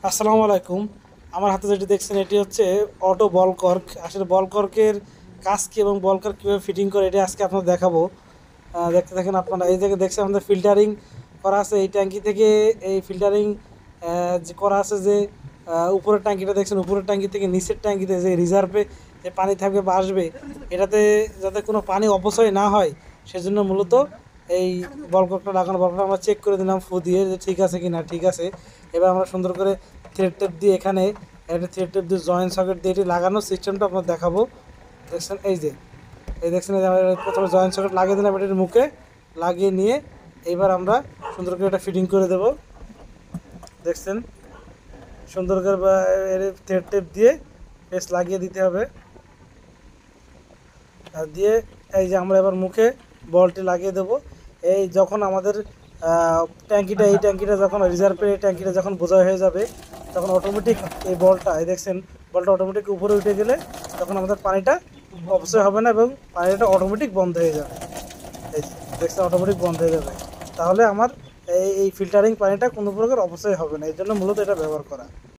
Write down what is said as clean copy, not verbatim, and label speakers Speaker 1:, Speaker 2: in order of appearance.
Speaker 1: আসসালামু আলাইকুম। আমার হাতে যেটি দেখছেন এটি হচ্ছে অটো বল কর্ক। আসলে বল কর্কের কাজ কী এবং বল কর্ক কীভাবে ফিটিং করে এটা আজকে আপনাদের দেখাবো। দেখতে থাকেন আপনারা। এই জায়গায় দেখছেন আমাদের ফিল্টারিং করা আছে এই ট্যাঙ্কি থেকে। এই ফিল্টারিং যে করা আছে যে উপরের ট্যাঙ্কিটা দেখছেন, উপরের ট্যাঙ্কি থেকে নিচের ট্যাঙ্কিতে যে রিজার্ভে যে পানি থাকবে বা আসবে, এটাতে যাতে কোনো পানি অপচয় না হয় সেজন্য মূলত এই বল কর্কটা লাগানো। বলটা আমরা চেক করে দিলাম ফু দিয়ে যে ঠিক আছে কি না। ঠিক আছে, এবার আমরা সুন্দর করে থ্রেড টেপ দিয়ে এখানে একটা থ্রেড টেপ দিয়ে জয়েন্ট সকেট দিয়ে এটি লাগানোর সিস্টেমটা আপনার দেখাবো। দেখছেন এই দেখছেন এই যে আমরা প্রথমে জয়েন্ট সকেট লাগিয়ে দিলাম এটির মুখে, লাগিয়ে নিয়ে এইবার আমরা সুন্দর করে এটা ফিটিং করে দেব। দেখছেন সুন্দর করে থ্রেড টেপ দিয়ে পেস্ট লাগিয়ে দিতে হবে। আর দিয়ে এই যে আমরা এবার মুখে বলটি লাগিয়ে দেব। এই যখন আমাদের এই ট্যাঙ্কিটা যখন রিজার্ভের এই ট্যাঙ্কিটা যখন বোঝা হয়ে যাবে, তখন অটোমেটিক এই বলটা দেখছেন, বলটা অটোমেটিক উপরে উঠে গেলে তখন আমাদের পানিটা অপচয় হবে না এবং পানিটা অটোমেটিক বন্ধ হয়ে যাবে। এই দেখছেন অটোমেটিক বন্ধ হয়ে যাবে। তাহলে আমার এই ফিল্টারিং পানিটা কোনো প্রকার অপচয় হবে না, এই জন্য মূলত এটা ব্যবহার করা।